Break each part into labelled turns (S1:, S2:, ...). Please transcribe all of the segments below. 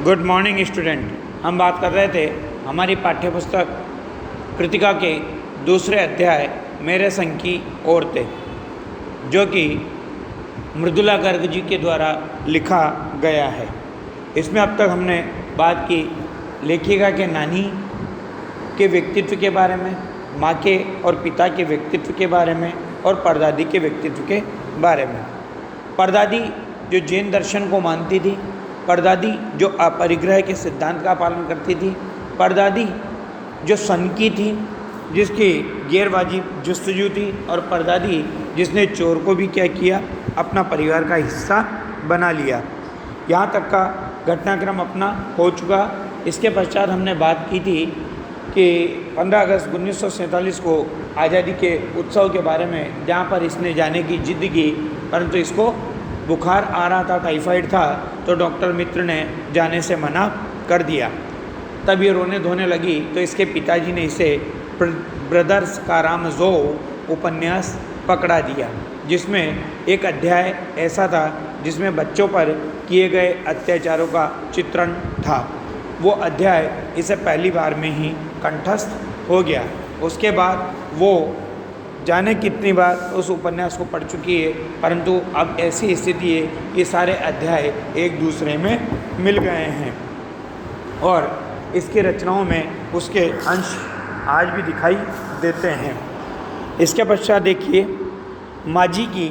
S1: Good morning student. हम बात कर रहे थे हमारी पाठ्यपुस्तक कृतिका के दूसरे अध्याय मेरे संग की औरतें, जो कि मृदुला गर्ग जी के द्वारा लिखा गया है। इसमें अब तक हमने बात की लेखिका के नानी के व्यक्तित्व के बारे में, माँ के और पिता के व्यक्तित्व के बारे में और परदादी के व्यक्तित्व के बारे में। परदादी जो जैन दर्शन को मानती थी, परदादी जो अपरिग्रह के सिद्धांत का पालन करती थी, परदादी जो सनकी थी, जिसकी गैरवाजिब जुस्तजू थी, और परदादी जिसने चोर को भी क्या किया, अपना परिवार का हिस्सा बना लिया। यहाँ तक का घटनाक्रम अपना हो चुका। इसके पश्चात हमने बात की थी कि 15 अगस्त 1947 को आज़ादी के उत्सव के बारे में, जहाँ पर इसने जाने की जिद की, परंतु इसको बुखार आ रहा था, टाइफाइड था, तो डॉक्टर मित्र ने जाने से मना कर दिया। तब ये रोने धोने लगी तो इसके पिताजी ने इसे ब्रदर्स कारामज़ो उपन्यास पकड़ा दिया, जिसमें एक अध्याय ऐसा था जिसमें बच्चों पर किए गए अत्याचारों का चित्रण था। वो अध्याय इसे पहली बार में ही कंठस्थ हो गया। उसके बाद वो जाने कितनी बार उस उपन्यास को पढ़ चुकी है, परंतु अब ऐसी स्थिति है कि सारे अध्याय एक दूसरे में मिल गए हैं और इसकी रचनाओं में उसके अंश आज भी दिखाई देते हैं। इसके पश्चात देखिए, माँ जी की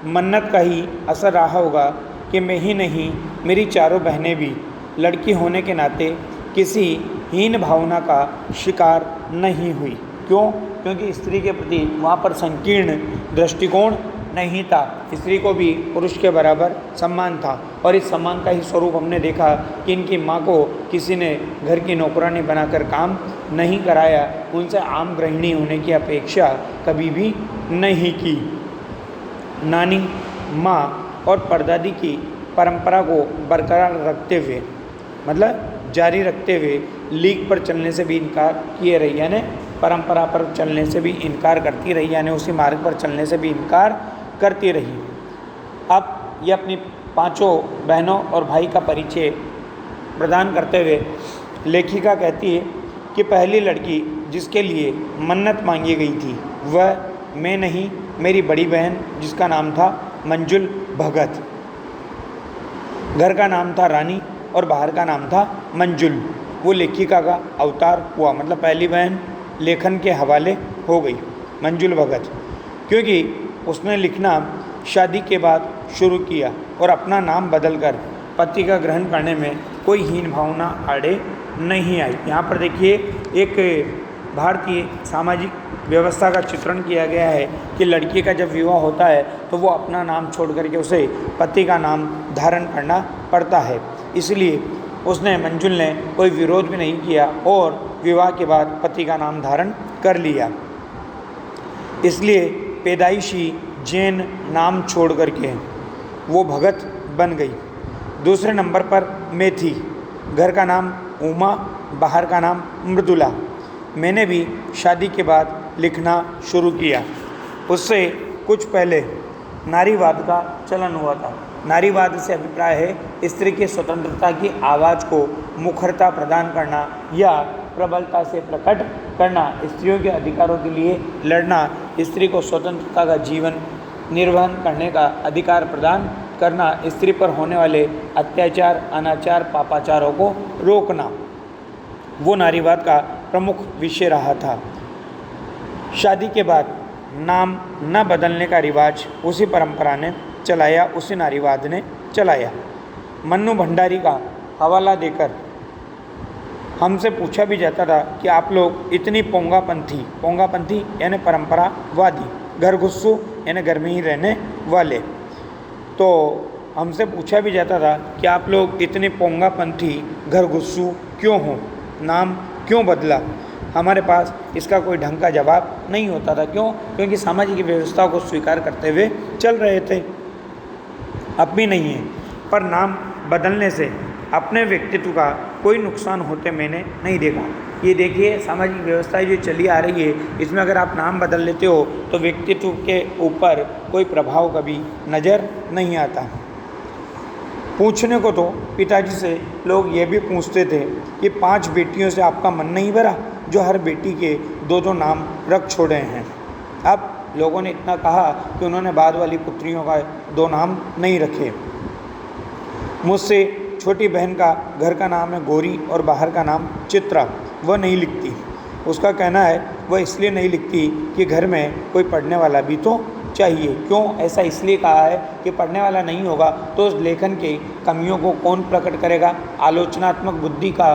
S1: मन्नत का ही असर रहा होगा कि मैं ही नहीं, मेरी चारों बहनें भी लड़की होने के नाते किसी हीन भावना का शिकार नहीं हुई। क्यों? क्योंकि स्त्री के प्रति वहाँ पर संकीर्ण दृष्टिकोण नहीं था। स्त्री को भी पुरुष के बराबर सम्मान था, और इस सम्मान का ही स्वरूप हमने देखा कि इनकी माँ को किसी ने घर की नौकरानी बनाकर काम नहीं कराया, उनसे आम गृहिणी होने की अपेक्षा कभी भी नहीं की। नानी, माँ और परदादी की परंपरा को बरकरार रखते हुए, मतलब जारी रखते हुए, लीक पर चलने से भी इनकार किए रही, यानी परंपरा पर चलने से भी इनकार करती रही, यानी उसी मार्ग पर चलने से भी इनकार करती रही। अब ये अपनी पांचों बहनों और भाई का परिचय प्रदान करते हुए लेखिका कहती है कि पहली लड़की जिसके लिए मन्नत मांगी गई थी वह मैं नहीं, मेरी बड़ी बहन, जिसका नाम था मंजुल भगत। घर का नाम था रानी और बाहर का नाम था मंजुल। वो लेखिका का अवतार हुआ, मतलब पहली बहन लेखन के हवाले हो गई मंजुल भगत, क्योंकि उसने लिखना शादी के बाद शुरू किया और अपना नाम बदलकर पति का ग्रहण करने में कोई हीन भावना आड़े नहीं आई। यहाँ पर देखिए, एक भारतीय सामाजिक व्यवस्था का चित्रण किया गया है कि लड़की का जब विवाह होता है तो वो अपना नाम छोड़ करके उसे पति का नाम धारण करना पड़ता है। इसलिए उसने, मंजुल ने, कोई विरोध भी नहीं किया और विवाह के बाद पति का नाम धारण कर लिया। इसलिए पैदाइशी जैन नाम छोड़ करके वो भगत बन गई। दूसरे नंबर पर मैं थी। घर का नाम उमा, बाहर का नाम मृदुला। मैंने भी शादी के बाद लिखना शुरू किया। उससे कुछ पहले नारीवाद का चलन हुआ था। नारीवाद से अभिप्राय है स्त्री की स्वतंत्रता की आवाज़ को मुखरता प्रदान करना या प्रबलता से प्रकट करना, स्त्रियों के अधिकारों के लिए लड़ना, स्त्री को स्वतंत्रता का जीवन निर्वहन करने का अधिकार प्रदान करना, स्त्री पर होने वाले अत्याचार, अनाचार, पापाचारों को रोकना, वो नारीवाद का प्रमुख विषय रहा था। शादी के बाद नाम न बदलने का रिवाज उसी परंपरा ने चलाया, उसी नारीवाद ने चलाया। मन्नू भंडारी का हवाला देकर हमसे पूछा भी जाता था कि आप लोग इतनी पोंगापंथी यानी परंपरावादी, घरगुस्सू यानी घर में ही रहने वाले, तो हमसे पूछा भी जाता था कि आप लोग इतने पोंगापंथी घरगुस्सू क्यों हो, नाम क्यों बदला। हमारे पास इसका कोई ढंग का जवाब नहीं होता था। क्यों? क्योंकि सामाजिक व्यवस्था को स्वीकार करते हुए चल रहे थे। अब भी नहीं है, पर नाम बदलने से अपने व्यक्तित्व का कोई नुकसान होते मैंने नहीं देखा। ये देखिए, सामाजिक व्यवस्था जो चली आ रही है, इसमें अगर आप नाम बदल लेते हो तो व्यक्तित्व के ऊपर कोई प्रभाव कभी नज़र नहीं आता। पूछने को तो पिताजी से लोग ये भी पूछते थे कि 5 बेटियों से आपका मन नहीं भरा, जो हर बेटी के 2-2 नाम रख छोड़े हैं। अब लोगों ने इतना कहा कि उन्होंने बाद वाली पुत्रियों का 2 नाम नहीं रखे। मुझसे छोटी बहन का घर का नाम है गौरी और बाहर का नाम चित्रा, वह नहीं लिखती। उसका कहना है वह इसलिए नहीं लिखती कि घर में कोई पढ़ने वाला भी तो चाहिए। क्यों ऐसा इसलिए कहा है कि पढ़ने वाला नहीं होगा तो उस लेखन के कमियों को कौन प्रकट करेगा, आलोचनात्मक बुद्धि का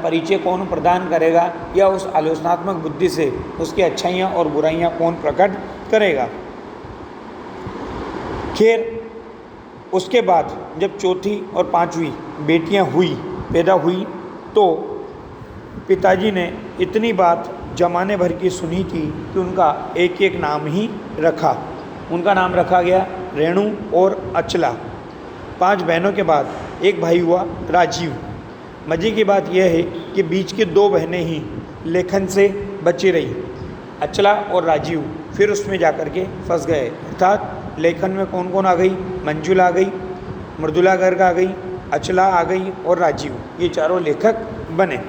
S1: परिचय कौन प्रदान करेगा, या उस आलोचनात्मक बुद्धि से उसकी अच्छाइयाँ और बुराइयाँ कौन प्रकट करेगा। खैर उसके बाद जब चौथी और 5वीं बेटियां पैदा हुई तो पिताजी ने इतनी बात जमाने भर की सुनी थी कि उनका एक एक नाम ही रखा। उनका नाम रखा गया रेणु और अचला। 5 बहनों के बाद एक भाई हुआ राजीव। मज़े की बात यह है कि बीच की 2 बहनें ही लेखन से बची रही, अचला और राजीव। फिर उसमें जाकर के फंस गए, अर्थात लेखन में कौन कौन आ गई, मंजुला आ गई, मृदुला गर्ग आ गई, अचला आ गई और राजीव, ये चारों लेखक बने।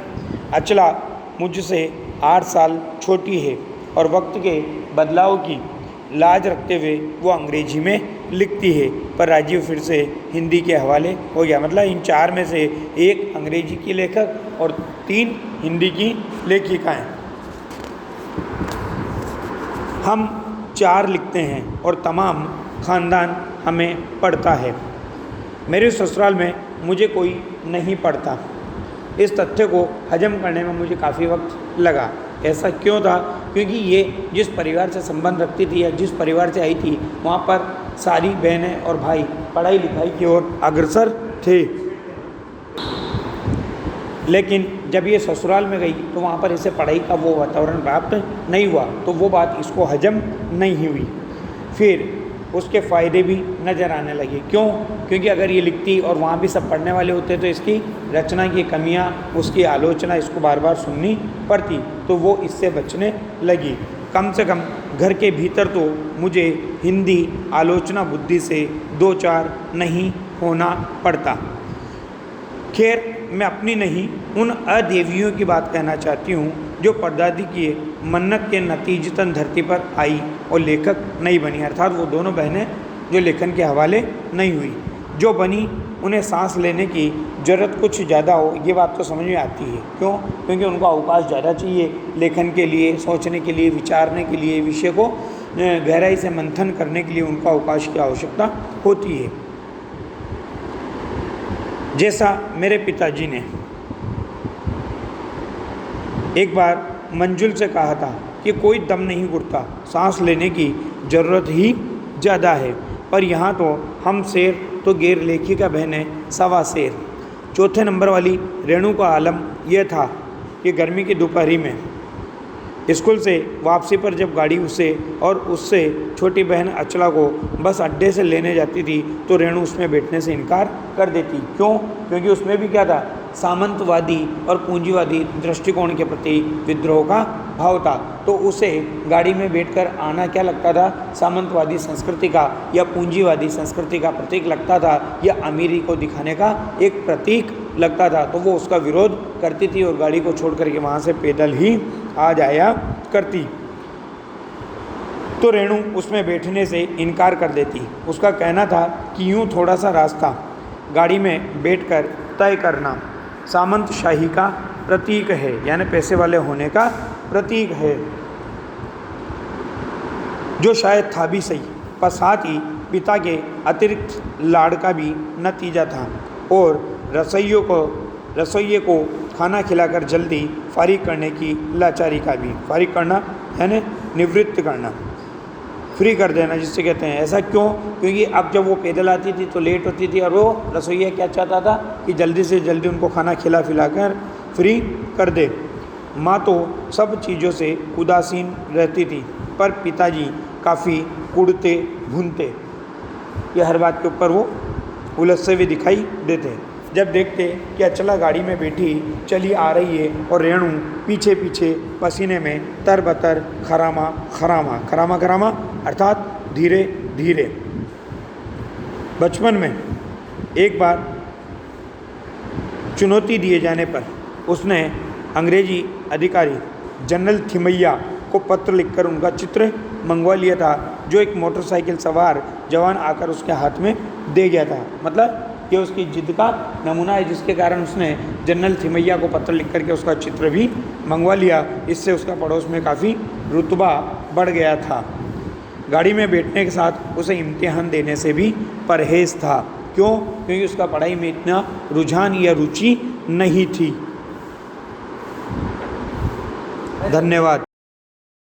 S1: अचला मुझसे 8 साल छोटी है और वक्त के बदलाव की लाज रखते हुए वो अंग्रेजी में लिखती है, पर राजीव फिर से हिंदी के हवाले हो गया। मतलब इन 4 में से एक अंग्रेजी की लेखक और 3 हिंदी की लेखिकाएँ। हम 4 लिखते हैं और तमाम ख़ानदान हमें पढ़ता है। मेरे ससुराल में मुझे कोई नहीं पढ़ता। इस तथ्य को हजम करने में मुझे काफ़ी वक्त लगा। ऐसा क्यों था? क्योंकि ये जिस परिवार से संबंध रखती थी या जिस परिवार से आई थी, वहाँ पर सारी बहनें और भाई पढ़ाई लिखाई की ओर अग्रसर थे। लेकिन जब ये ससुराल में गई तो वहाँ पर इसे पढ़ाई का वो वातावरण प्राप्त नहीं हुआ, तो वो बात इसको हजम नहीं हुई। फिर उसके फ़ायदे भी नज़र आने लगे। क्यों? क्योंकि अगर ये लिखती और वहाँ भी सब पढ़ने वाले होते तो इसकी रचना की कमियाँ, उसकी आलोचना इसको बार बार सुननी पड़ती, तो वो इससे बचने लगी। कम से कम घर के भीतर तो मुझे हिंदी आलोचना बुद्धि से 2-4 नहीं होना पड़ता। खैर मैं अपनी नहीं, उन अदेवियों की बात कहना चाहती हूँ जो परदादी की मन्नत के नतीजतन धरती पर आई और लेखक नहीं बनी। अर्थात वो दोनों बहनें जो लेखन के हवाले नहीं हुई, जो बनी उन्हें सांस लेने की ज़रूरत कुछ ज़्यादा हो, ये बात तो समझ में आती है। क्यों? क्योंकि उनको अवकाश ज़्यादा चाहिए लेखन के लिए, सोचने के लिए, विचारने के लिए, विषय को गहराई से मंथन करने के लिए उनको अवकाश की आवश्यकता होती है। जैसा मेरे पिताजी ने एक बार मंजुल से कहा था कि कोई दम नहीं घुटता, सांस लेने की ज़रूरत ही ज़्यादा है, पर यहाँ तो हम शेर तो गैर लेखिका बहनें 1.25 शेर। 4थे नंबर वाली रेणु का आलम यह था कि गर्मी की दोपहरी में स्कूल से वापसी पर जब गाड़ी उसे और उससे छोटी बहन अचला को बस अड्डे से लेने जाती थी तो रेणु उसमें बैठने से इनकार कर देती। क्यों? क्योंकि उसमें भी क्या था, सामंतवादी और पूंजीवादी दृष्टिकोण के प्रति विद्रोह का भाव था। तो उसे गाड़ी में बैठकर आना क्या लगता था, सामंतवादी संस्कृति का या पूंजीवादी संस्कृति का प्रतीक लगता था, या अमीरी को दिखाने का एक प्रतीक लगता था। तो वो उसका विरोध करती थी और गाड़ी को छोड़ करके वहाँ से पैदल ही आ जाया करती। तो रेणु उसमें बैठने से इनकार कर देती। उसका कहना था कि यूँ थोड़ा सा रास्ता गाड़ी में बैठकर तय करना सामंतशाही का प्रतीक है, यानी पैसे वाले होने का प्रतीक है, जो शायद था भी सही, पर साथ ही पिता के अतिरिक्त लाड़ का भी नतीजा था और रसोइये को खाना खिलाकर जल्दी फारिग करने की लाचारी का भी। फारिग करना यानी निवृत्त करना, फ्री कर देना जिससे कहते हैं। ऐसा क्यों? क्योंकि अब जब वो पैदल आती थी तो लेट होती थी और वो रसोइया क्या चाहता था कि जल्दी से जल्दी उनको खाना खिला कर फ्री कर दे। माँ तो सब चीज़ों से उदासीन रहती थी, पर पिताजी काफ़ी कुड़ते भूनते, ये हर बात के ऊपर वो उलझे हुए दिखाई देते। जब देखते कि अचला गाड़ी में बैठी चली आ रही है और रेणु पीछे पीछे पसीने में तरबतर खरामा अर्थात धीरे धीरे। बचपन में एक बार चुनौती दिए जाने पर उसने अंग्रेजी अधिकारी जनरल थिमैया को पत्र लिखकर उनका चित्र मंगवा लिया था, जो एक मोटरसाइकिल सवार जवान आकर उसके हाथ में दे गया था। मतलब ये उसकी जिद का नमूना है, जिसके कारण उसने जनरल थिमैया को पत्र लिख करके उसका चित्र भी मंगवा लिया। इससे उसका पड़ोस में काफ़ी रुतबा बढ़ गया था। गाड़ी में बैठने के साथ उसे इम्तिहान देने से भी परहेज़ था। क्यों? क्योंकि उसका पढ़ाई में इतना रुझान या रुचि नहीं थी। धन्यवाद।